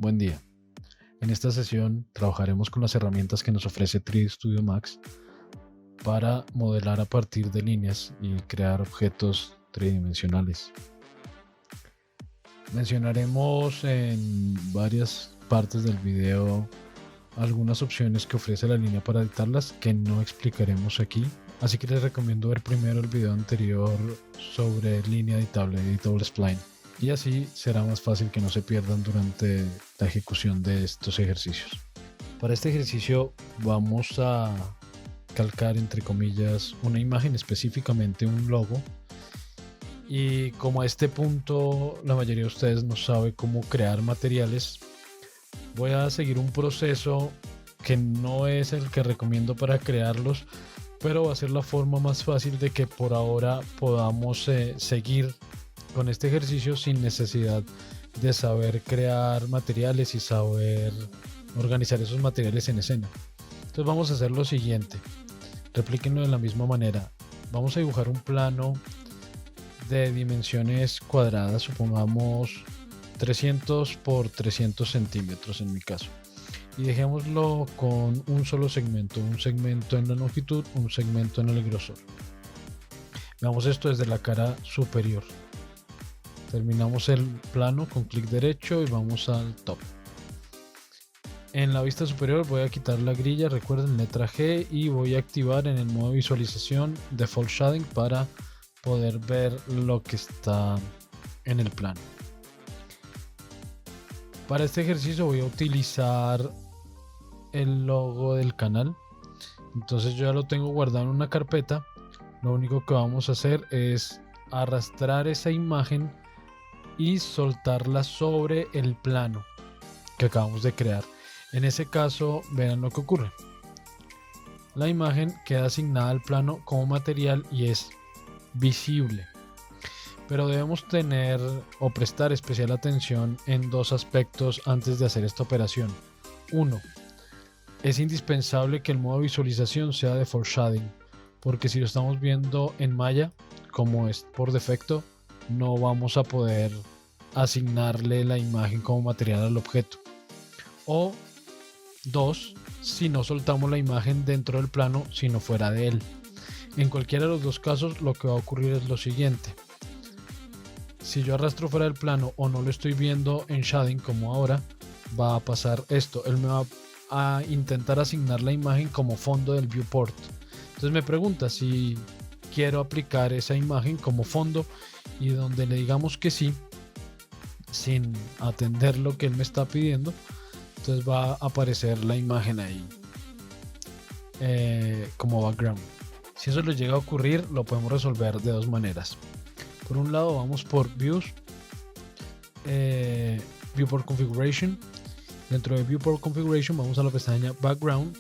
Buen día. En esta sesión trabajaremos con las herramientas que nos ofrece 3D Studio Max para modelar a partir de líneas y crear objetos tridimensionales. Mencionaremos en varias partes del video algunas opciones que ofrece la línea para editarlas que no explicaremos aquí, así que les recomiendo ver primero el video anterior sobre línea editable, Editable Spline, y así será más fácil que no se pierdan durante la ejecución de estos ejercicios. Para este ejercicio vamos a calcar, entre comillas, una imagen, específicamente un logo, y como a este punto la mayoría de ustedes no sabe cómo crear materiales, voy a seguir un proceso que no es el que recomiendo para crearlos, pero va a ser la forma más fácil de que por ahora podamos seguir con este ejercicio sin necesidad de saber crear materiales y saber organizar esos materiales en escena. Entonces vamos a hacer lo siguiente, replíquenlo de la misma manera. Vamos a dibujar un plano de dimensiones cuadradas, supongamos 300 por 300 centímetros en mi caso, y dejémoslo con un solo segmento, un segmento en la longitud, un segmento en el grosor. Veamos esto desde la cara superior. Terminamos el plano con clic derecho y vamos al top. En la vista superior voy a quitar la grilla, recuerden, letra G, y voy a activar en el modo de visualización Default Shading para poder ver lo que está en el plano. Para este ejercicio voy a utilizar el logo del canal, entonces yo ya lo tengo guardado en una carpeta. Lo único que vamos a hacer es arrastrar esa imagen y soltarla sobre el plano que acabamos de crear. En ese caso, vean lo que ocurre. La imagen queda asignada al plano como material y es visible. Pero debemos tener o prestar especial atención en dos aspectos antes de hacer esta operación. Uno, es indispensable que el modo de visualización sea de foreshadowing, porque si lo estamos viendo en Maya, como es por defecto, no vamos a poder asignarle la imagen como material al objeto. O dos, si no soltamos la imagen dentro del plano, sino fuera de él. En cualquiera de los dos casos, lo que va a ocurrir es lo siguiente. Si yo arrastro fuera del plano o no lo estoy viendo en shading como ahora, va a pasar esto. Él me va a intentar asignar la imagen como fondo del viewport. Entonces me pregunta si quiero aplicar esa imagen como fondo, y donde le digamos que sí, sin atender lo que él me está pidiendo, entonces va a aparecer la imagen ahí como background. Si eso le llega a ocurrir, lo podemos resolver de dos maneras. Por un lado vamos por Views, Viewport Configuration. Dentro de Viewport Configuration vamos a la pestaña Background,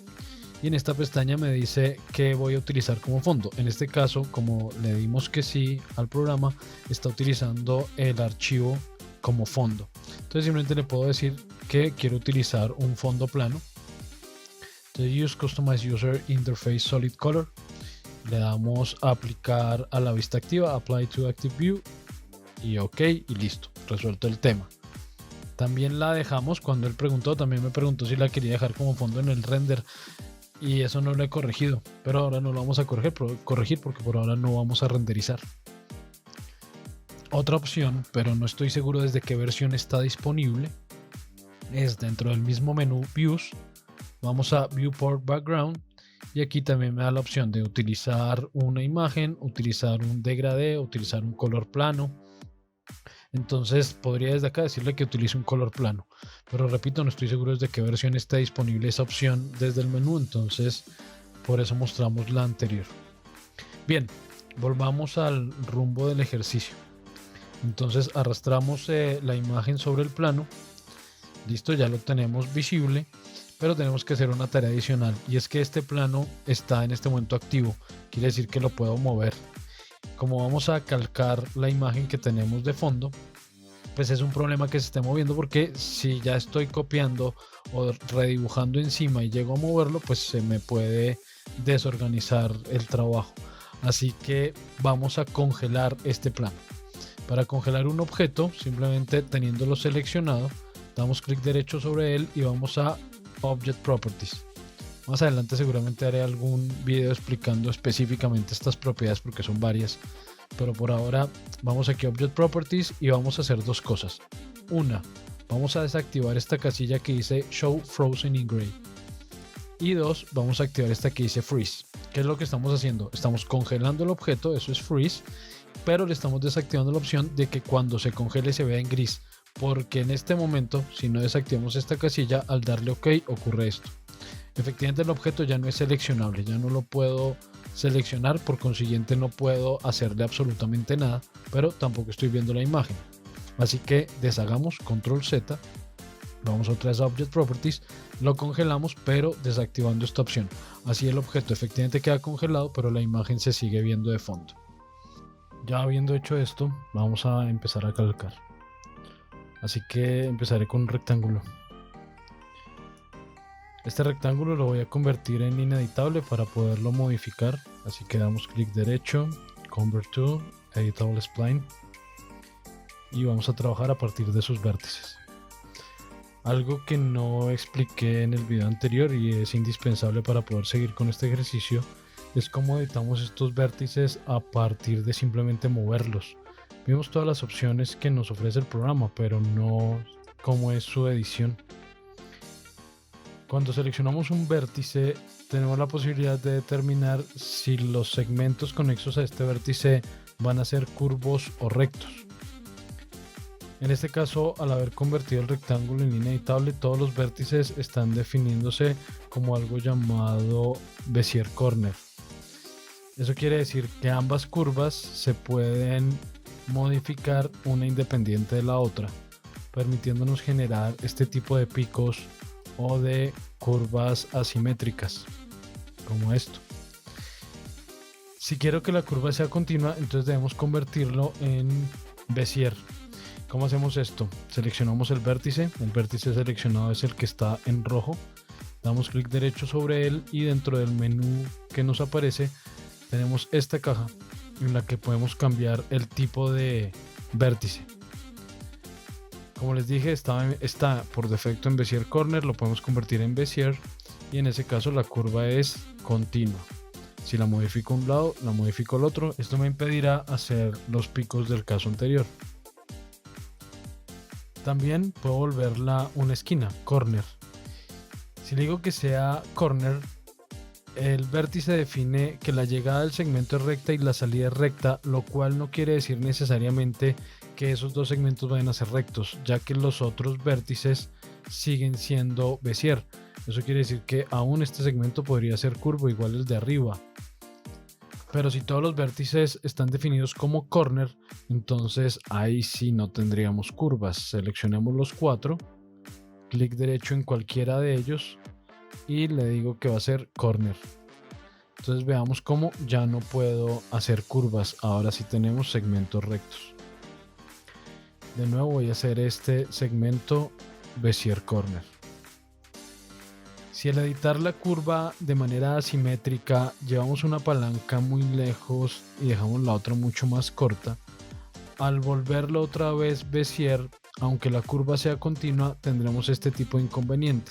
y en esta pestaña me dice que voy a utilizar como fondo. En este caso, como le dimos que sí al programa, está utilizando el archivo como fondo. Entonces simplemente le puedo decir que quiero utilizar un fondo plano. Entonces Use Customize User Interface Solid Color. Le damos a aplicar a la vista activa, Apply to Active View, y OK, y listo, resuelto el tema. También la dejamos, cuando él preguntó, también me preguntó si la quería dejar como fondo en el render, y eso no lo he corregido, pero ahora no lo vamos a corregir porque por ahora no vamos a renderizar. Otra opción, pero no estoy seguro desde qué versión está disponible, es dentro del mismo menú Views, vamos a Viewport Background, y aquí también me da la opción de utilizar una imagen, utilizar un degradé, utilizar un color plano. Entonces podría desde acá decirle que utilice un color plano, pero repito, no estoy seguro desde qué versión está disponible esa opción desde el menú, entonces por eso mostramos la anterior. Bien, volvamos al rumbo del ejercicio. Entonces arrastramos la imagen sobre el plano. Listo, ya lo tenemos visible, pero tenemos que hacer una tarea adicional, y es que este plano está en este momento activo, quiere decir que lo puedo mover. Como vamos a calcar la imagen que tenemos de fondo, pues es un problema que se esté moviendo, porque si ya estoy copiando o redibujando encima y llego a moverlo, pues se me puede desorganizar el trabajo. Así que vamos a congelar este plano. Para congelar un objeto, simplemente teniéndolo seleccionado, Damos clic derecho sobre él y vamos a Object Properties. Más adelante seguramente haré algún video explicando específicamente estas propiedades porque son varias, pero por ahora vamos aquí a Object Properties y vamos a hacer dos cosas. Una, vamos a desactivar esta casilla que dice Show Frozen in Gray. Y dos, vamos a activar esta que dice Freeze. ¿Qué es lo que estamos haciendo? Estamos congelando el objeto, eso es Freeze, pero le estamos desactivando la opción de que cuando se congele se vea en gris, porque en este momento, si no desactivamos esta casilla, al darle OK ocurre esto. Efectivamente el objeto ya no es seleccionable, ya no lo puedo seleccionar, por consiguiente no puedo hacerle absolutamente nada, pero tampoco estoy viendo la imagen. Así que deshagamos, Control Z, vamos otra vez a Object Properties, lo congelamos pero desactivando esta opción. Así el objeto efectivamente queda congelado, pero la imagen se sigue viendo de fondo. Ya habiendo hecho esto, vamos a empezar a calcar. Así que empezaré con un rectángulo. Este rectángulo lo voy a convertir en ineditable para poderlo modificar. Así que damos clic derecho, Convert to Editable Spline. Y vamos a trabajar a partir de sus vértices. Algo que no expliqué en el video anterior y es indispensable para poder seguir con este ejercicio es cómo editamos estos vértices a partir de simplemente moverlos. Vimos todas las opciones que nos ofrece el programa, pero no cómo es su edición. Cuando seleccionamos un vértice, tenemos la posibilidad de determinar si los segmentos conexos a este vértice van a ser curvos o rectos. En este caso, al haber convertido el rectángulo en ineditable, todos los vértices están definiéndose como algo llamado Bezier Corner. Eso quiere decir que ambas curvas se pueden modificar una independiente de la otra, permitiéndonos generar este tipo de picos o de curvas asimétricas, como esto. Si quiero que la curva sea continua, entonces debemos convertirlo en Bezier. ¿Cómo hacemos esto? Seleccionamos el vértice seleccionado es el que está en rojo, damos clic derecho sobre él y dentro del menú que nos aparece tenemos esta caja en la que podemos cambiar el tipo de vértice. Como les dije, está por defecto en Bezier Corner, lo podemos convertir en Bezier y en ese caso la curva es continua. Si la modifico a un lado, la modifico al otro, esto me impedirá hacer los picos del caso anterior. También puedo volverla una esquina, corner. Si le digo que sea corner, el vértice define que la llegada del segmento es recta y la salida es recta, lo cual no quiere decir necesariamente que esos dos segmentos vayan a ser rectos, ya que los otros vértices siguen siendo Bezier. Eso quiere decir que aún este segmento podría ser curvo, igual el de arriba. Pero si todos los vértices están definidos como corner, entonces ahí sí no tendríamos curvas. Seleccionemos los 4, clic derecho en cualquiera de ellos y le digo que va a ser corner. Entonces veamos cómo ya no puedo hacer curvas, ahora sí tenemos segmentos rectos. De nuevo voy a hacer este segmento Bezier Corner. Si al editar la curva de manera asimétrica llevamos una palanca muy lejos y dejamos la otra mucho más corta, al volverlo otra vez Bezier, aunque la curva sea continua, tendremos este tipo de inconveniente,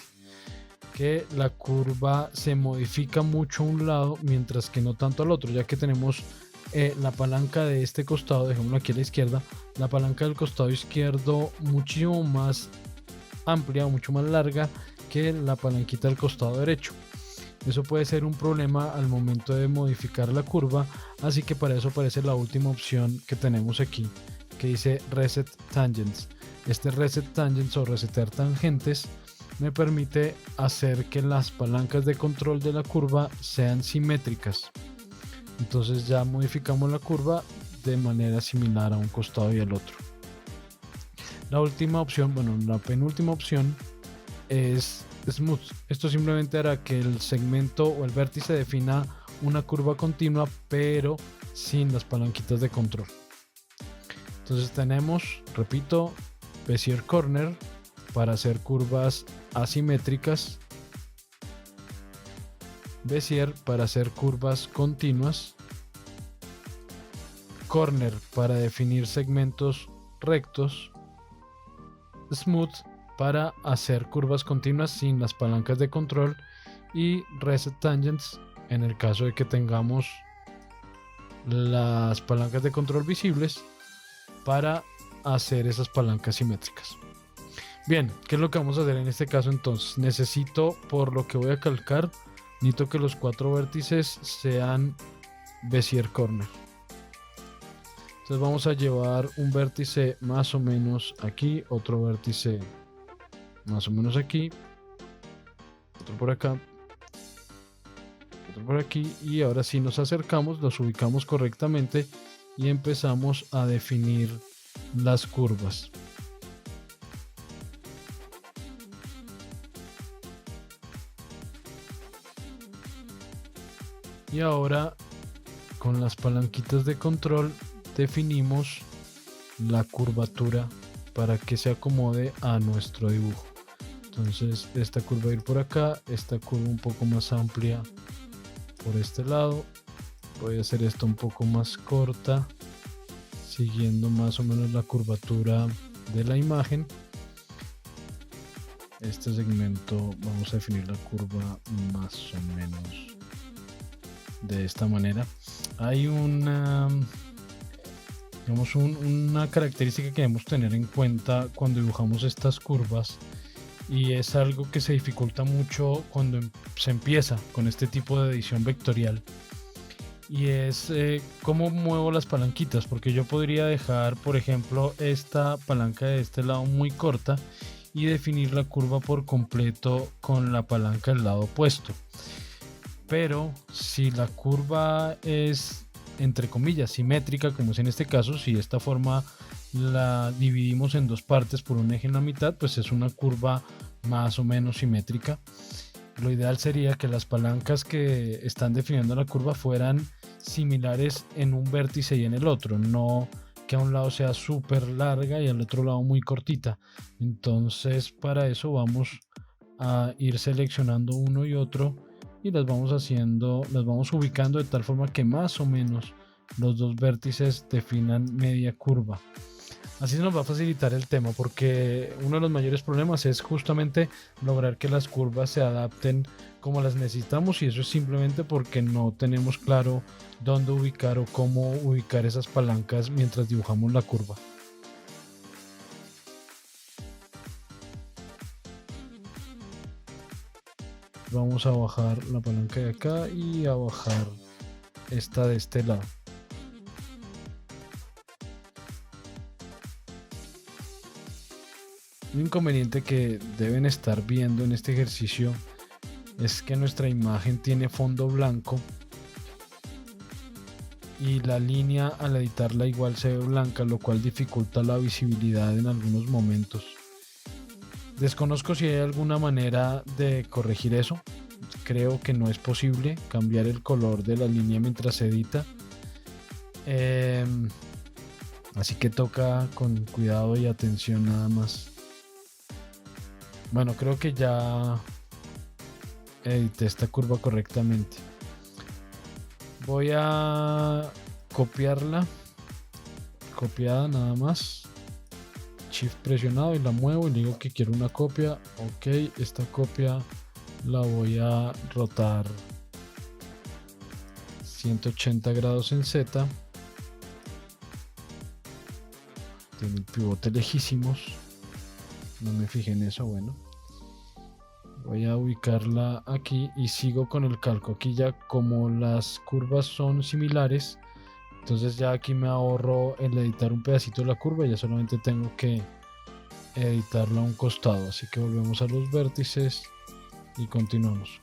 que la curva se modifica mucho a un lado mientras que no tanto al otro, ya que tenemos la palanca de este costado, dejémoslo aquí a la izquierda, la palanca del costado izquierdo muchísimo más amplia, mucho más larga que la palanquita del costado derecho. Eso puede ser un problema al momento de modificar la curva, así que para eso aparece la última opción que tenemos aquí, que dice Reset Tangents. Este Reset Tangents o resetear tangentes me permite hacer que las palancas de control de la curva sean simétricas. Entonces ya modificamos la curva de manera similar a un costado y al otro. La última opción, bueno, la penúltima opción es Smooth. Esto simplemente hará que el segmento o el vértice defina una curva continua, pero sin las palanquitas de control. Entonces tenemos, repito, Bezier Corner para hacer curvas asimétricas, Bezier para hacer curvas continuas, Corner para definir segmentos rectos, Smooth para hacer curvas continuas sin las palancas de control, y Reset Tangents en el caso de que tengamos las palancas de control visibles para hacer esas palancas simétricas. Bien, ¿qué es lo que vamos a hacer en este caso entonces? Necesito, por lo que voy a calcar, necesito que los 4 vértices sean Bezier corner. Entonces vamos a llevar un vértice más o menos aquí, otro vértice más o menos aquí, otro por acá, otro por aquí, y ahora sí nos acercamos, los ubicamos correctamente y empezamos a definir las curvas. Y ahora con las palanquitas de control definimos la curvatura para que se acomode a nuestro dibujo. Entonces esta curva va a ir por acá, esta curva un poco más amplia por este lado. Voy a hacer esto un poco más corta, siguiendo más o menos la curvatura de la imagen. Este segmento vamos a definir la curva más o menos de esta manera. Hay una, digamos, una característica que debemos tener en cuenta cuando dibujamos estas curvas, y es algo que se dificulta mucho cuando se empieza con este tipo de edición vectorial, y es cómo muevo las palanquitas, porque yo podría dejar, por ejemplo, esta palanca de este lado muy corta y definir la curva por completo con la palanca del lado opuesto. Pero si la curva es, entre comillas, simétrica, como es en este caso, si esta forma la dividimos en dos partes por un eje en la mitad, pues es una curva más o menos simétrica. Lo ideal sería que las palancas que están definiendo la curva fueran similares en un vértice y en el otro, no que a un lado sea súper larga y al otro lado muy cortita. Entonces para eso vamos a ir seleccionando uno y otro y las vamos haciendo, las vamos ubicando de tal forma que más o menos los dos vértices definan media curva. Así se nos va a facilitar el tema, porque uno de los mayores problemas es justamente lograr que las curvas se adapten como las necesitamos, y eso es simplemente porque no tenemos claro dónde ubicar o cómo ubicar esas palancas mientras dibujamos la curva. Vamos a bajar la palanca de acá y a bajar esta de este lado. Un inconveniente que deben estar viendo en este ejercicio es que nuestra imagen tiene fondo blanco y la línea al editarla igual se ve blanca, lo cual dificulta la visibilidad en algunos momentos. Desconozco si hay alguna manera de corregir eso. Creo que no es posible cambiar el color de la línea mientras se edita. Así que toca con cuidado y atención nada más. Bueno, creo que ya edité esta curva correctamente. Voy a copiarla. Copiada nada más. Shift presionado y la muevo y digo que quiero una copia. Ok, esta copia la voy a rotar 180 grados en Z. Tiene el pivote lejísimos. No me fijé en eso. Bueno, voy a ubicarla aquí y sigo con el calco. Aquí ya como las curvas son similares, entonces ya aquí me ahorro el editar un pedacito de la curva, ya solamente tengo que editarla a un costado. Así que volvemos a los vértices y continuamos.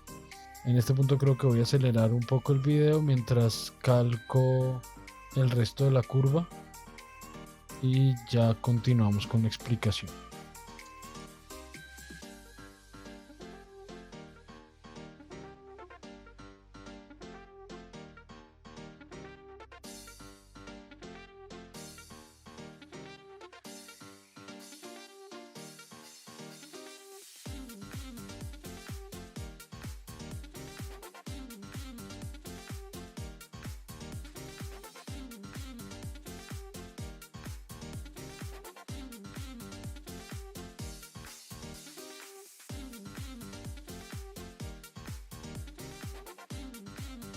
En este punto creo que voy a acelerar un poco el video mientras calco el resto de la curva y ya continuamos con la explicación.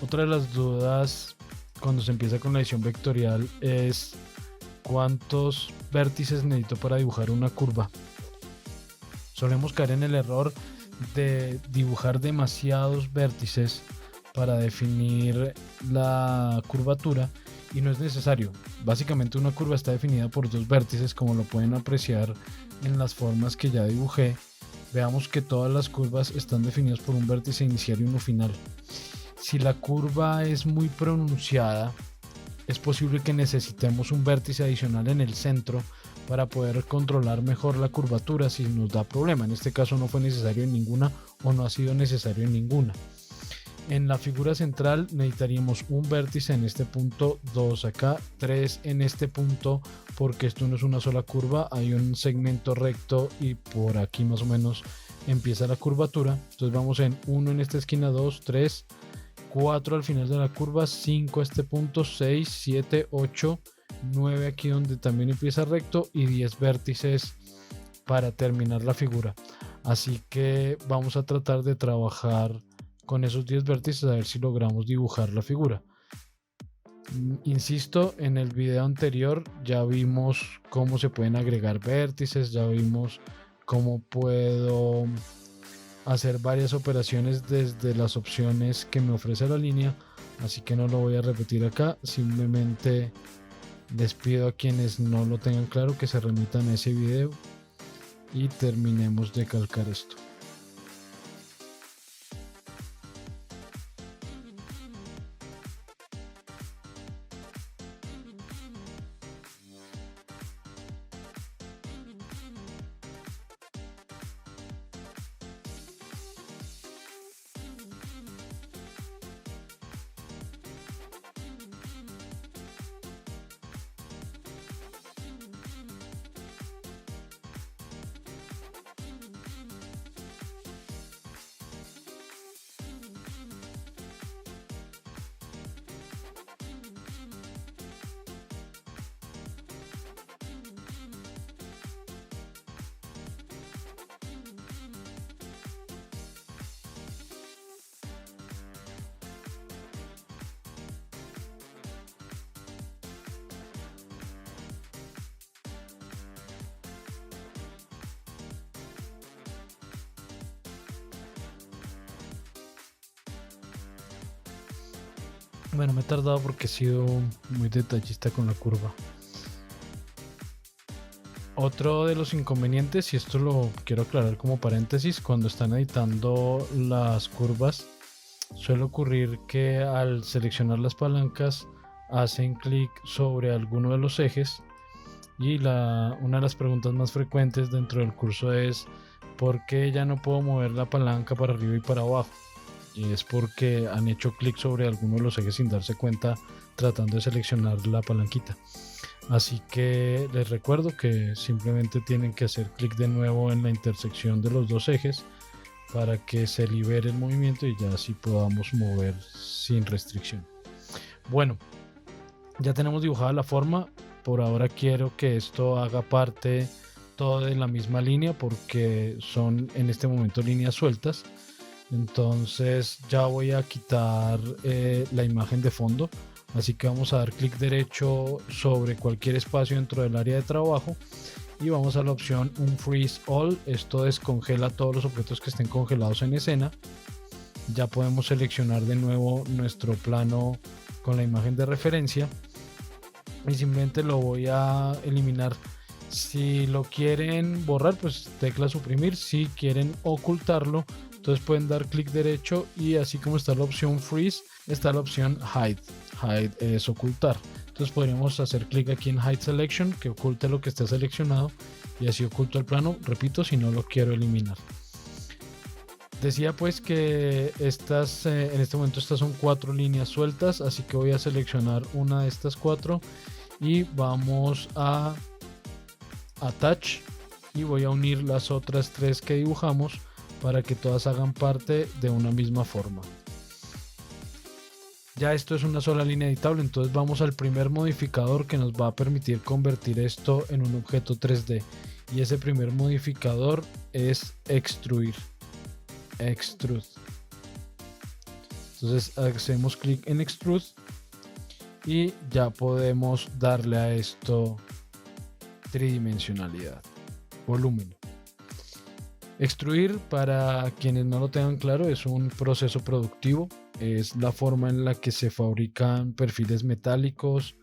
Otra de las dudas cuando se empieza con la edición vectorial es cuántos vértices necesito para dibujar una curva. Solemos caer en el error de dibujar demasiados vértices para definir la curvatura y no es necesario. Básicamente una curva está definida por dos vértices, como lo pueden apreciar en las formas que ya dibujé. Veamos que todas las curvas están definidas por un vértice inicial y uno final. Si la curva es muy pronunciada, es posible que necesitemos un vértice adicional en el centro para poder controlar mejor la curvatura si nos da problema. En este caso no fue necesario en ninguna o no ha sido necesario en ninguna. En la figura central necesitaríamos un vértice en este punto, 2 acá, 3 en este punto, porque esto no es una sola curva, hay un segmento recto y por aquí más o menos empieza la curvatura. Entonces vamos en 1 en esta esquina, 2, 3, 4 al final de la curva, 5 a este punto, 6, 7, 8, 9 aquí donde también empieza recto y 10 vértices para terminar la figura. Así que vamos a tratar de trabajar con esos 10 vértices a ver si logramos dibujar la figura. Insisto, en el video anterior ya vimos cómo se pueden agregar vértices, ya vimos cómo puedo hacer varias operaciones desde las opciones que me ofrece la línea, así que no lo voy a repetir acá, simplemente les pido a quienes no lo tengan claro que se remitan a ese video y terminemos de calcar esto. Bueno, me he tardado porque he sido muy detallista con la curva. Otro de los inconvenientes, y esto lo quiero aclarar como paréntesis, cuando están editando las curvas, suele ocurrir que al seleccionar las palancas hacen clic sobre alguno de los ejes y una de las preguntas más frecuentes dentro del curso es ¿por qué ya no puedo mover la palanca para arriba y para abajo? Y es porque han hecho clic sobre alguno de los ejes sin darse cuenta tratando de seleccionar la palanquita. Así que les recuerdo que simplemente tienen que hacer clic de nuevo en la intersección de los dos ejes para que se libere el movimiento y ya así podamos mover sin restricción. Bueno, ya tenemos dibujada la forma. Por ahora quiero que esto haga parte todo de la misma línea porque son en este momento líneas sueltas. Entonces ya voy a quitar la imagen de fondo, así que vamos a dar clic derecho sobre cualquier espacio dentro del área de trabajo y vamos a la opción Unfreeze All. Esto descongela todos los objetos que estén congelados en escena. Ya podemos seleccionar de nuevo nuestro plano con la imagen de referencia y simplemente lo voy a eliminar. Si lo quieren borrar, pues tecla suprimir. Si quieren ocultarlo, entonces pueden dar clic derecho y así como está la opción Freeze, está la opción Hide. Hide es ocultar. Entonces podríamos hacer clic aquí en Hide Selection, que oculte lo que esté seleccionado y así oculto el plano, repito, si no lo quiero eliminar. Decía pues que estas en este momento estas son 4 líneas sueltas, así que voy a seleccionar una de estas 4 y vamos a Attach y voy a unir las otras 3 que dibujamos para que todas hagan parte de una misma forma. Ya esto es una sola línea editable, entonces vamos al primer modificador que nos va a permitir convertir esto en un objeto 3D y ese primer modificador es Extrude. Entonces hacemos clic en Extrude y ya podemos darle a esto tridimensionalidad, volumen. Extruir, para quienes no lo tengan claro, es un proceso productivo. Es la forma en la que se fabrican perfiles metálicos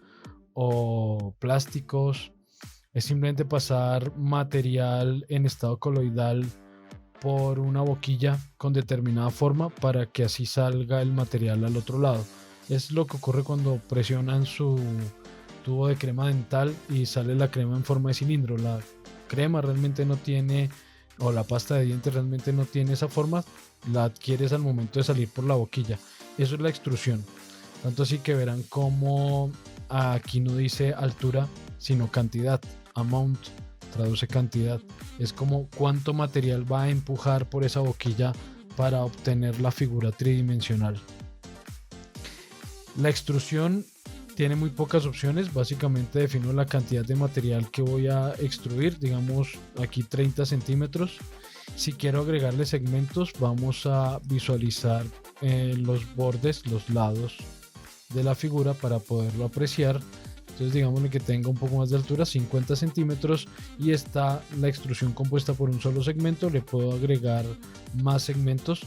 o plásticos. Es simplemente pasar material en estado coloidal por una boquilla con determinada forma para que así salga el material al otro lado. Es lo que ocurre cuando presionan su tubo de crema dental y sale la crema en forma de cilindro. La crema realmente no tiene, o la pasta de dientes realmente no tiene esa forma, la adquieres al momento de salir por la boquilla. Eso es la extrusión. Tanto así que verán como aquí no dice altura, sino cantidad. Amount traduce cantidad. Es como cuánto material va a empujar por esa boquilla para obtener la figura tridimensional. La extrusión tiene muy pocas opciones. Básicamente defino la cantidad de material que voy a extruir, digamos aquí 30 centímetros. Si quiero agregarle segmentos, vamos a visualizar los bordes, los lados de la figura para poderlo apreciar. Entonces digámosle que tenga un poco más de altura, 50 centímetros, y está la extrusión compuesta por un solo segmento. Le puedo agregar más segmentos.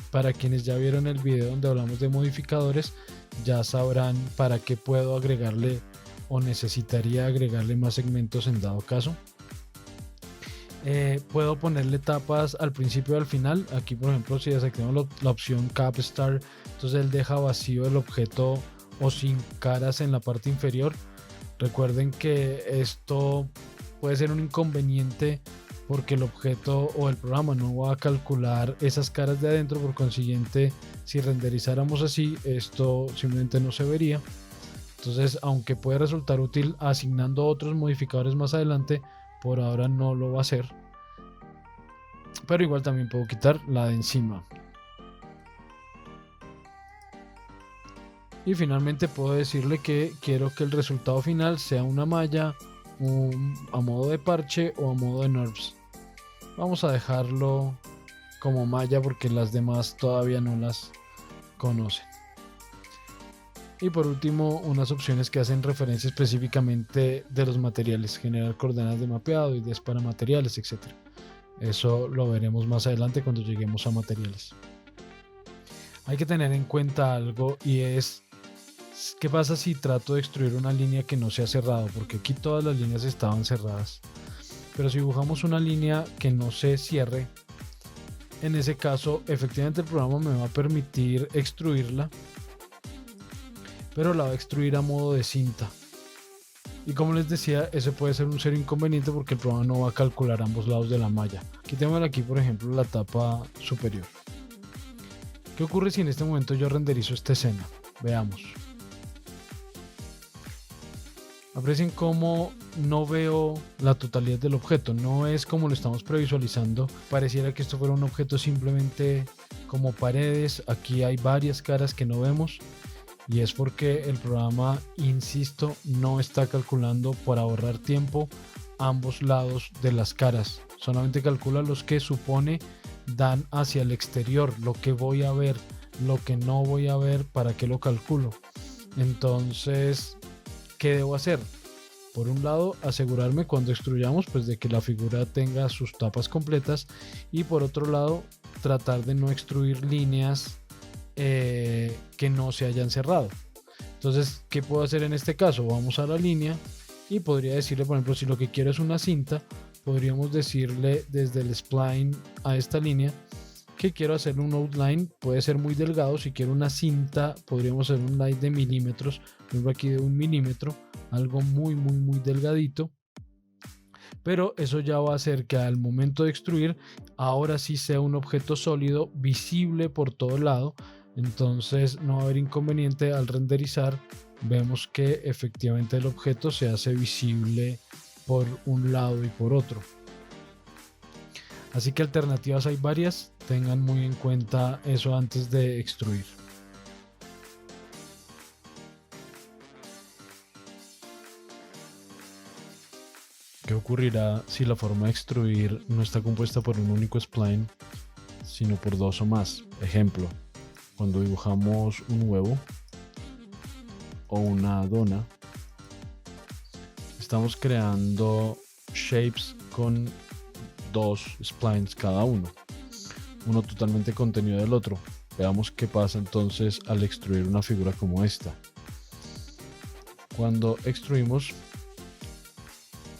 Para quienes ya vieron el video donde hablamos de modificadores, ya sabrán para qué puedo agregarle o necesitaría agregarle más segmentos en dado caso. Puedo ponerle tapas al principio y al final. Aquí por ejemplo, si desactivamos la opción Cap Star, entonces él deja vacío el objeto o sin caras en la parte inferior. Recuerden que esto puede ser un inconveniente porque el objeto o el programa no va a calcular esas caras de adentro. Por consiguiente, si renderizáramos así, esto simplemente no se vería. Entonces, aunque puede resultar útil asignando otros modificadores más adelante, por ahora no lo va a hacer. Pero igual también puedo quitar la de encima. Y finalmente puedo decirle que quiero que el resultado final sea una malla, a modo de parche o a modo de NURBS. Vamos a dejarlo como malla porque las demás todavía no las conocen. Y por último, unas opciones que hacen referencia específicamente de los materiales: generar coordenadas de mapeado, ideas para materiales, etc. Eso lo veremos más adelante cuando lleguemos a materiales. Hay que tener en cuenta algo, y es ¿qué pasa si trato de extruir una línea que no sea cerrada? Porque aquí todas las líneas estaban cerradas. Pero si dibujamos una línea que no se cierre, en ese caso efectivamente el programa me va a permitir extruirla, pero la va a extruir a modo de cinta. Y como les decía, ese puede ser un serio inconveniente porque el programa no va a calcular ambos lados de la malla. Quitémosle aquí por ejemplo la tapa superior. ¿Qué ocurre si en este momento yo renderizo esta escena? Veamos. Aprecien cómo no veo la totalidad del objeto. No es como lo estamos previsualizando. Pareciera que esto fuera un objeto simplemente como paredes. Aquí hay varias caras que no vemos. Y es porque el programa, insisto, no está calculando, por ahorrar tiempo, ambos lados de las caras. Solamente calcula los que supone dan hacia el exterior. Lo que voy a ver, lo que no voy a ver, ¿para qué lo calculo? Entonces, ¿qué debo hacer? Por un lado, asegurarme cuando extruyamos pues de que la figura tenga sus tapas completas, y por otro lado, tratar de no extruir líneas que no se hayan cerrado. Entonces, ¿qué puedo hacer en este caso? Vamos a la línea y podría decirle, por ejemplo, si lo que quiero es una cinta, podríamos decirle desde el spline a esta línea que quiero hacerle un outline. Puede ser muy delgado. Si quiero una cinta, podríamos hacer un line de milímetros, por ejemplo aquí de 1 milímetro, algo muy delgadito. Pero eso ya va a hacer que al momento de extruir, ahora sí sea un objeto sólido, visible por todo lado. Entonces no va a haber inconveniente al renderizar. Vemos que efectivamente el objeto se hace visible por un lado y por otro. Así que alternativas hay varias. Tengan muy en cuenta eso antes de extruir. ¿Qué ocurrirá si la forma de extruir no está compuesta por un único spline, sino por dos o más? Ejemplo, cuando dibujamos un huevo o una dona, estamos creando shapes con dos splines cada uno totalmente contenido del otro. Veamos qué pasa entonces al extruir una figura como esta. Cuando extruimos,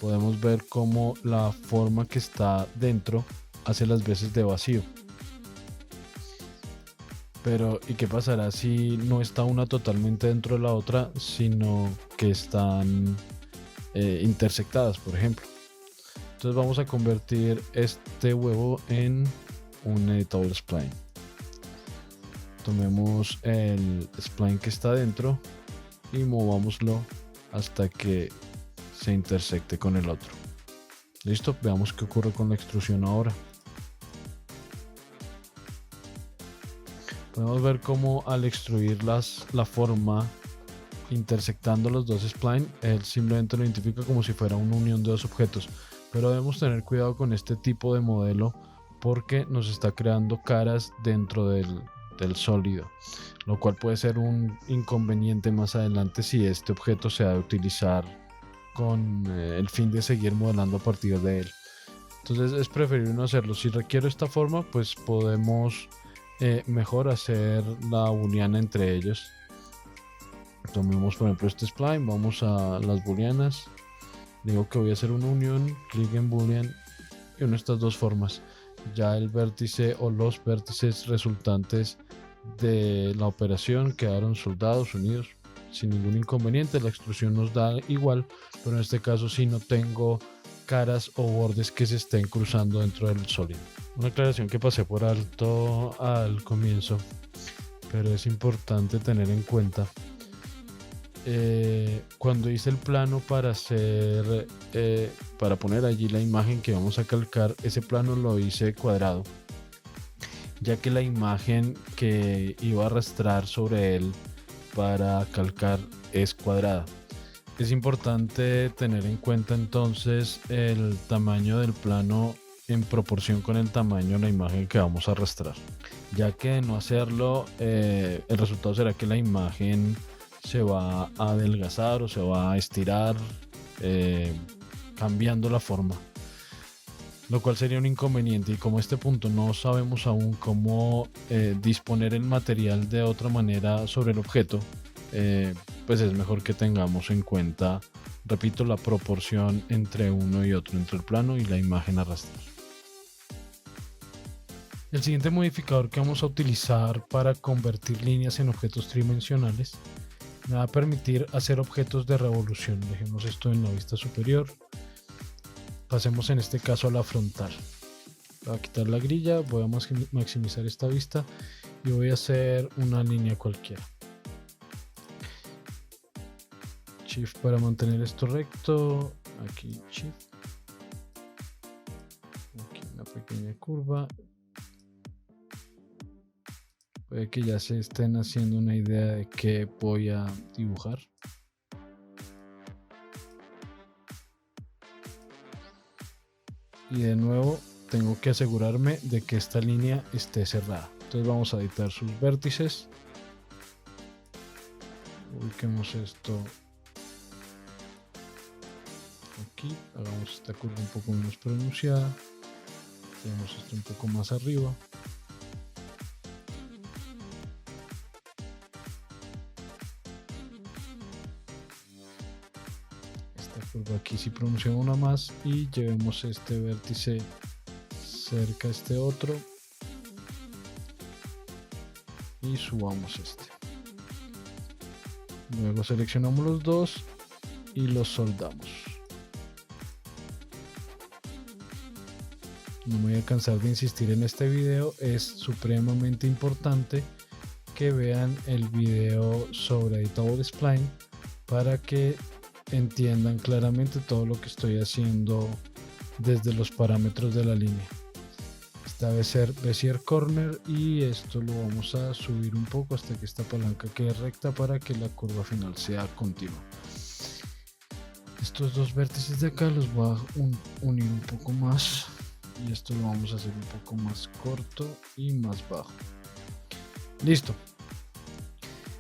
podemos ver cómo la forma que está dentro hace las veces de vacío. Pero, ¿y qué pasará si no está una totalmente dentro de la otra, sino que están intersectadas, por ejemplo? Entonces vamos a convertir este huevo en un editable spline. Tomemos el spline que está dentro y movámoslo hasta que se intersecte con el otro. Listo, veamos qué ocurre con la extrusión ahora. Podemos ver cómo al extruir la forma intersectando los dos splines, él simplemente lo identifica como si fuera una unión de dos objetos. Pero debemos tener cuidado con este tipo de modelo porque nos está creando caras dentro del sólido, lo cual puede ser un inconveniente más adelante si este objeto se ha de utilizar con el fin de seguir modelando a partir de él. Entonces es preferible no hacerlo. Si requiero esta forma, pues podemos mejor hacer la booleana entre ellos. Tomemos por ejemplo este spline, vamos a las booleanas, digo que voy a hacer una unión, clic en boolean y uno de estas dos formas. Ya el vértice o los vértices resultantes de la operación quedaron soldados, unidos sin ningún inconveniente. La extrusión nos da igual, pero en este caso sí no tengo caras o bordes que se estén cruzando dentro del sólido. Una aclaración que pasé por alto al comienzo, pero es importante tener en cuenta. Cuando hice el plano para hacer para poner allí la imagen que vamos a calcar, ese plano lo hice cuadrado, ya que la imagen que iba a arrastrar sobre él para calcar es cuadrada. Es importante tener en cuenta entonces el tamaño del plano en proporción con el tamaño de la imagen que vamos a arrastrar, ya que de no hacerlo el resultado será que la imagen se va a adelgazar o se va a estirar, cambiando la forma, lo cual sería un inconveniente. Y como a este punto no sabemos aún cómo disponer el material de otra manera sobre el objeto, pues es mejor que tengamos en cuenta, repito, la proporción entre uno y otro, entre el plano y la imagen a arrastrar. El siguiente modificador que vamos a utilizar para convertir líneas en objetos tridimensionales me va a permitir hacer objetos de revolución. Dejemos esto en la vista superior. Pasemos en este caso a la frontal. Voy a quitar la grilla, voy a maximizar esta vista y voy a hacer una línea cualquiera. Shift para mantener esto recto. Aquí Shift. Aquí una pequeña curva. Puede que ya se estén haciendo una idea de qué voy a dibujar. Y de nuevo tengo que asegurarme de que esta línea esté cerrada. Entonces vamos a editar sus vértices. Ubiquemos esto aquí. Hagamos esta curva un poco menos pronunciada. Tenemos esto un poco más arriba. Aquí sí pronunciamos una más y llevemos este vértice cerca a este otro y subamos este. Luego seleccionamos los dos y los soldamos. No me voy a cansar de insistir en este video, es supremamente importante que vean el video sobre Editable Spline para que entiendan claramente todo lo que estoy haciendo desde los parámetros de la línea. Esta debe ser Bezier Corner y esto lo vamos a subir un poco hasta que esta palanca quede recta para que la curva final sea continua. Estos dos vértices de acá los voy a unir un poco más y esto lo vamos a hacer un poco más corto y más bajo. Listo.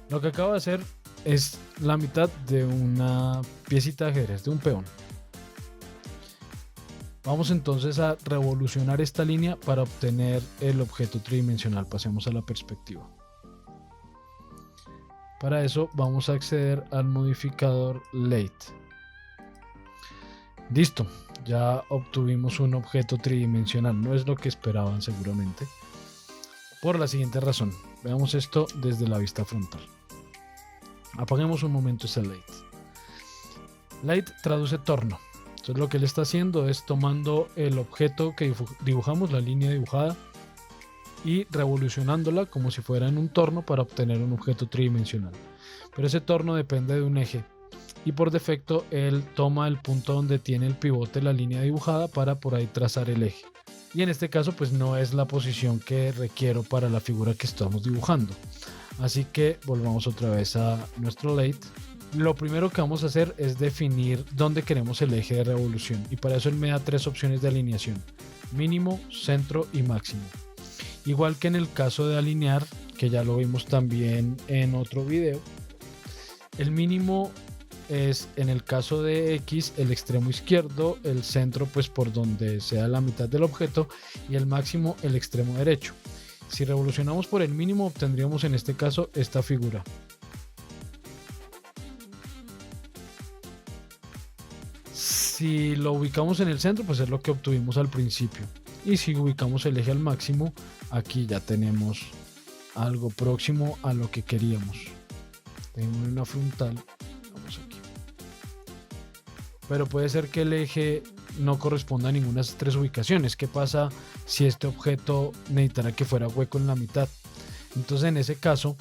Lo que acabo de hacer es la mitad de una piecita de ajedrez, de un peón. Vamos entonces a revolucionar esta línea para obtener el objeto tridimensional. Pasemos a la perspectiva. Para eso vamos a acceder al modificador Late. Listo, ya obtuvimos un objeto tridimensional. No es lo que esperaban seguramente. Por la siguiente razón. Veamos esto desde la vista frontal. Apaguemos un momento ese Late. Late traduce torno. Entonces lo que él está haciendo es tomando el objeto que dibujamos, la línea dibujada, y revolucionándola como si fuera en un torno para obtener un objeto tridimensional. Pero ese torno depende de un eje y por defecto él toma el punto donde tiene el pivote la línea dibujada para por ahí trazar el eje. Y en este caso pues no es la posición que requiero para la figura que estamos dibujando. Así que volvamos otra vez a nuestro Late. Lo primero que vamos a hacer es definir dónde queremos el eje de revolución y para eso él me da tres opciones de alineación: mínimo, centro y máximo. Igual que en el caso de alinear, que ya lo vimos también en otro video, el mínimo es en el caso de X el extremo izquierdo, el centro pues por donde sea la mitad del objeto y el máximo el extremo derecho. Si revolucionamos por el mínimo obtendríamos en este caso esta figura. Si lo ubicamos en el centro, pues es lo que obtuvimos al principio. Y si ubicamos el eje al máximo, aquí ya tenemos algo próximo a lo que queríamos. Tenemos una frontal. Vamos aquí. Pero puede ser que el eje no corresponda a ninguna de estas tres ubicaciones. ¿Qué pasa si este objeto necesitara que fuera hueco en la mitad? Entonces en ese caso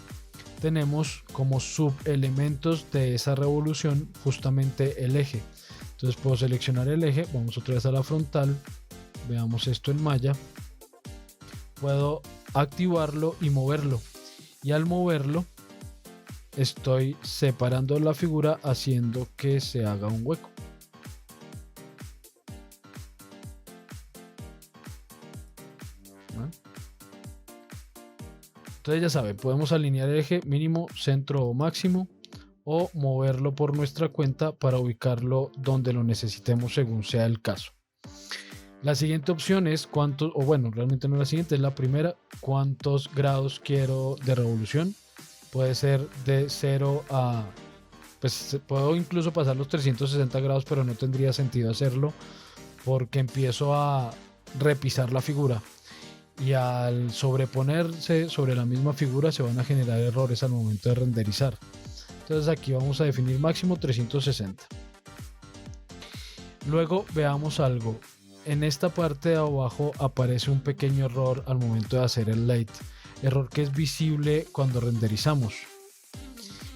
tenemos como subelementos de esa revolución justamente el eje. Entonces puedo seleccionar el eje, vamos otra vez a la frontal, veamos esto en malla, puedo activarlo y moverlo, y al moverlo estoy separando la figura haciendo que se haga un hueco. ¿Bueno? Entonces ya saben, podemos alinear el eje mínimo, centro o máximo, o moverlo por nuestra cuenta para ubicarlo donde lo necesitemos según sea el caso. La siguiente opción es cuántos, o bueno, realmente no la siguiente, es la primera, cuántos grados quiero de revolución. Puede ser de 0 a, pues puedo incluso pasar los 360 grados, pero no tendría sentido hacerlo porque empiezo a repisar la figura y al sobreponerse sobre la misma figura se van a generar errores al momento de renderizar. Entonces aquí vamos a definir máximo 360. Luego veamos algo. En esta parte de abajo aparece un pequeño error al momento de hacer el Late. Error que es visible cuando renderizamos.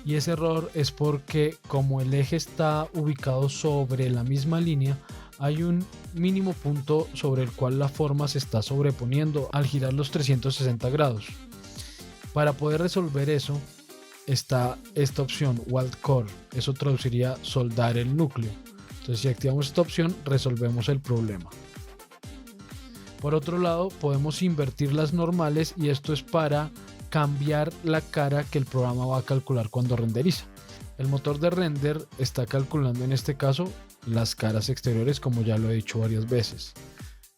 Y ese error es porque como el eje está ubicado sobre la misma línea, hay un mínimo punto sobre el cual la forma se está sobreponiendo al girar los 360 grados. Para poder resolver eso, está esta opción Weld Core, eso traduciría soldar el núcleo. Entonces si activamos esta opción resolvemos el problema. Por otro lado podemos invertir las normales y esto es para cambiar la cara que el programa va a calcular cuando renderiza. El motor de render está calculando en este caso las caras exteriores como ya lo he dicho varias veces.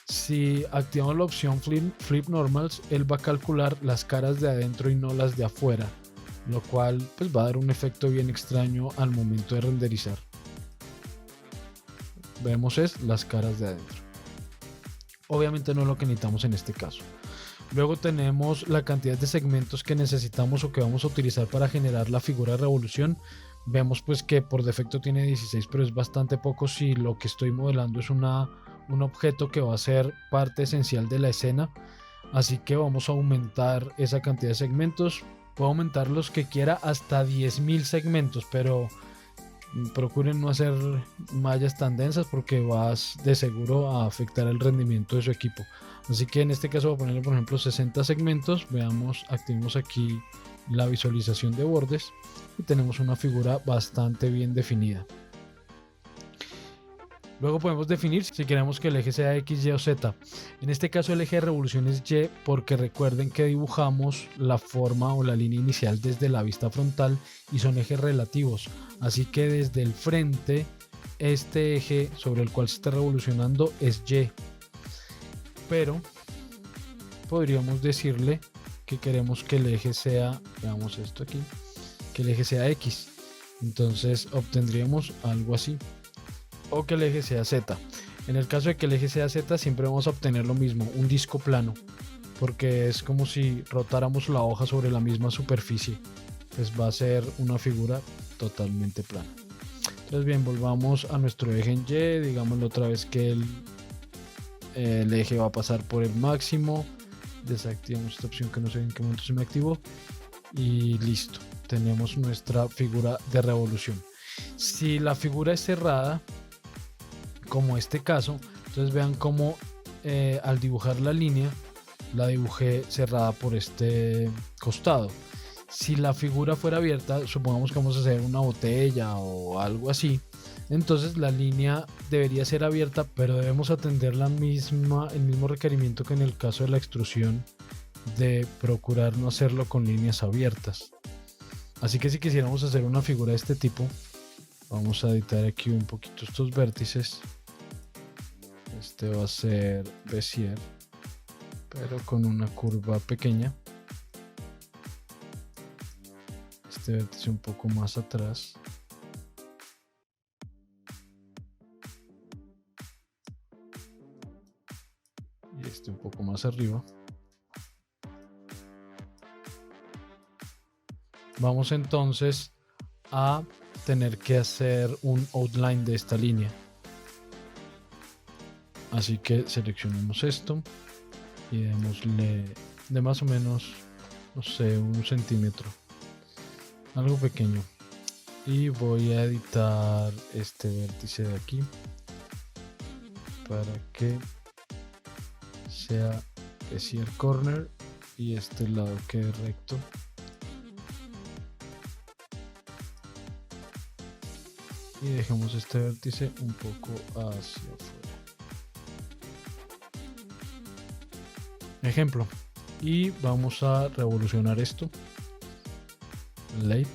Si activamos la opción Flip Normals, él va a calcular las caras de adentro y no las de afuera, lo cual pues va a dar un efecto bien extraño al momento de renderizar. Vemos las caras de adentro. Obviamente no es lo que necesitamos en este caso. Luego tenemos la cantidad de segmentos que necesitamos o que vamos a utilizar para generar la figura de revolución. Vemos pues que por defecto tiene 16, pero es bastante poco si lo que estoy modelando es un objeto que va a ser parte esencial de la escena. Así que vamos a aumentar esa cantidad de segmentos. Puedo aumentar los que quiera hasta 10.000 segmentos, pero procuren no hacer mallas tan densas porque vas de seguro a afectar el rendimiento de su equipo. Así que en este caso voy a ponerle por ejemplo 60 segmentos. Veamos, activemos aquí la visualización de bordes y tenemos una figura bastante bien definida. Luego podemos definir si queremos que el eje sea X, Y o Z. En este caso el eje de revolución es Y porque recuerden que dibujamos la forma o la línea inicial desde la vista frontal y son ejes relativos. Así que desde el frente este eje sobre el cual se está revolucionando es Y. Pero podríamos decirle que queremos que el eje sea, veamos esto aquí, que el eje sea X. Entonces obtendríamos algo así. O que el eje sea Z. En el caso de que el eje sea Z, siempre vamos a obtener lo mismo, un disco plano, porque es como si rotáramos la hoja sobre la misma superficie. Pues va a ser una figura totalmente plana. Entonces bien, volvamos a nuestro eje en Y, digámosle otra vez que el eje va a pasar por el máximo. Desactivamos esta opción que no sé en qué momento se me activó. Y listo, tenemos nuestra figura de revolución. Si la figura es cerrada, como este caso, entonces vean cómo al dibujar la línea la dibujé cerrada por este costado. Si la figura fuera abierta, supongamos que vamos a hacer una botella o algo así, entonces la línea debería ser abierta, pero debemos atender el mismo requerimiento que en el caso de la extrusión, de procurar no hacerlo con líneas abiertas. Así que si quisiéramos hacer una figura de este tipo, vamos a editar aquí un poquito estos vértices. Este va a ser Bezier, pero con una curva pequeña. Este vértice un poco más atrás. Y este un poco más arriba. Vamos entonces a tener que hacer un outline de esta línea. Así que seleccionemos esto y démosle de más o menos, no sé, 1 centímetro, algo pequeño. Y voy a editar este vértice de aquí para que sea Bezier corner y este lado quede recto. Y dejemos este vértice un poco hacia afuera. Ejemplo. Y vamos a revolucionar esto. Late.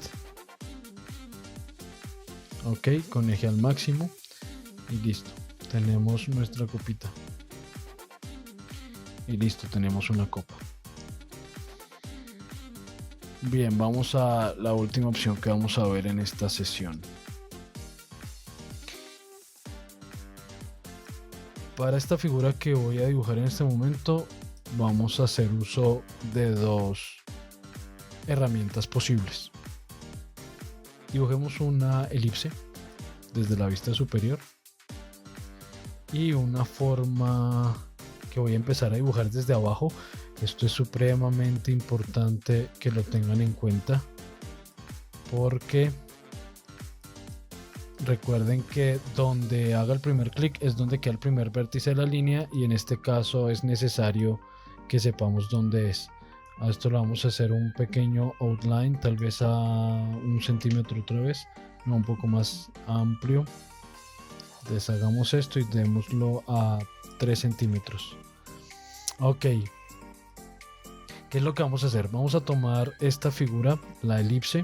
Ok, con eje al máximo. Y listo. Tenemos nuestra copita. Y listo, tenemos una copa. Bien, vamos a la última opción que vamos a ver en esta sesión. Para esta figura que voy a dibujar en este momento, vamos a hacer uso de 2 herramientas posibles. Dibujemos una elipse desde la vista superior y una forma que voy a empezar a dibujar desde abajo. Esto es supremamente importante que lo tengan en cuenta, porque recuerden que donde haga el primer clic es donde queda el primer vértice de la línea, y en este caso es necesario que sepamos dónde es. A esto lo vamos a hacer un pequeño outline, tal vez a 1 centímetro otra vez, no, un poco más amplio. Deshagamos esto y démoslo a 3 centímetros. Ok, ¿qué es lo que vamos a hacer? Vamos a tomar esta figura, la elipse,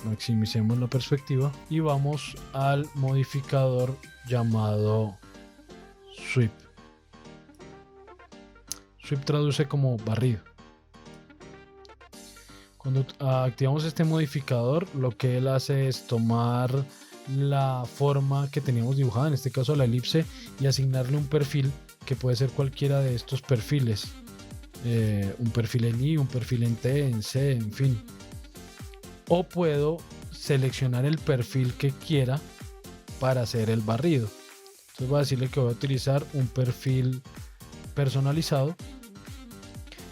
maximicemos la perspectiva y vamos al modificador llamado Sweep. Sweep traduce como barrido. Cuando activamos este modificador, lo que él hace es tomar la forma que teníamos dibujada, en este caso la elipse, y asignarle un perfil que puede ser cualquiera de estos perfiles. Un perfil en I, un perfil en T, en C, en fin. O puedo seleccionar el perfil que quiera para hacer el barrido. Entonces voy a decirle que voy a utilizar un perfil personalizado.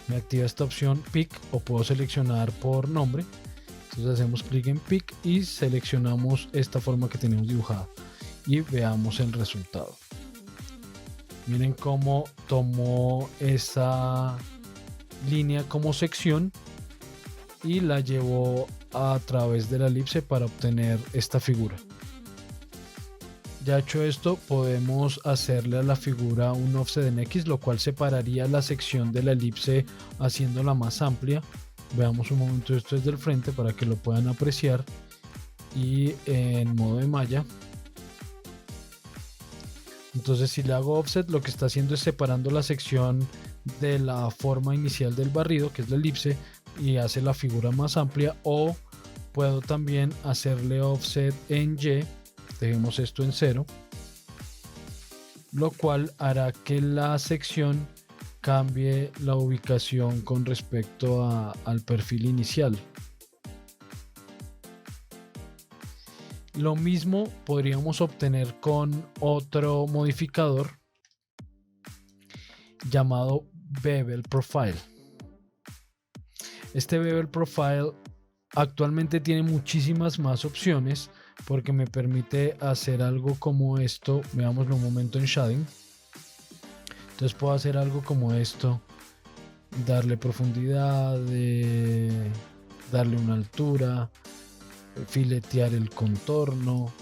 Me activa esta opción Pick, o puedo seleccionar por nombre. Entonces hacemos clic en Pick y seleccionamos esta forma que tenemos dibujada y veamos el resultado. Miren cómo tomó esa línea como sección y la llevó a través de la elipse para obtener esta figura. Ya hecho esto, podemos hacerle a la figura un offset en X, lo cual separaría la sección de la elipse haciéndola más amplia. Veamos un momento esto desde el frente para que lo puedan apreciar. Y en modo de malla, entonces si le hago offset, lo que está haciendo es separando la sección de la forma inicial del barrido, que es la elipse, y hace la figura más amplia. O puedo también hacerle offset en Y, dejemos esto en 0, lo cual hará que la sección cambie la ubicación con respecto al perfil inicial. Lo mismo podríamos obtener con otro modificador llamado Bevel Profile. Este Bevel Profile actualmente tiene muchísimas más opciones porque me permite hacer algo como esto. Veámoslo un momento en shading. Entonces puedo hacer algo como esto, darle profundidad, darle una altura, filetear el contorno,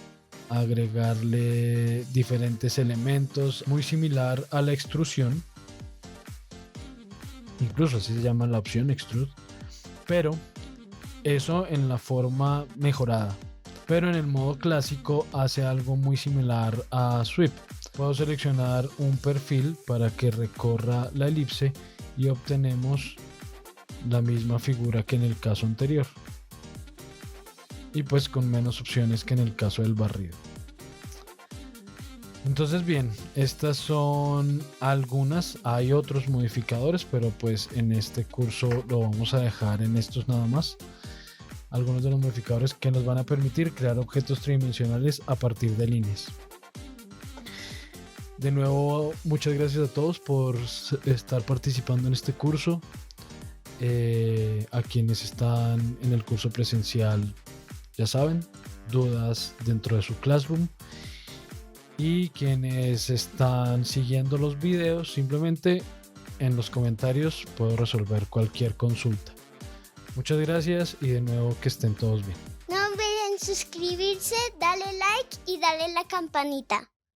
agregarle diferentes elementos, muy similar a la extrusión. Incluso así se llama la opción extrude, pero eso en la forma mejorada. Pero en el modo clásico hace algo muy similar a sweep. Puedo seleccionar un perfil para que recorra la elipse y obtenemos la misma figura que en el caso anterior, y pues con menos opciones que en el caso del barrido. Entonces bien, estas son algunas, hay otros modificadores, pero pues en este curso lo vamos a dejar en estos nada más. Algunos de los modificadores que nos van a permitir crear objetos tridimensionales a partir de líneas. De nuevo, muchas gracias a todos por estar participando en este curso. A quienes están en el curso presencial, ya saben, dudas dentro de su Classroom. Y quienes están siguiendo los videos, simplemente en los comentarios puedo resolver cualquier consulta. Muchas gracias y de nuevo que estén todos bien. No olviden suscribirse, darle like y darle la campanita.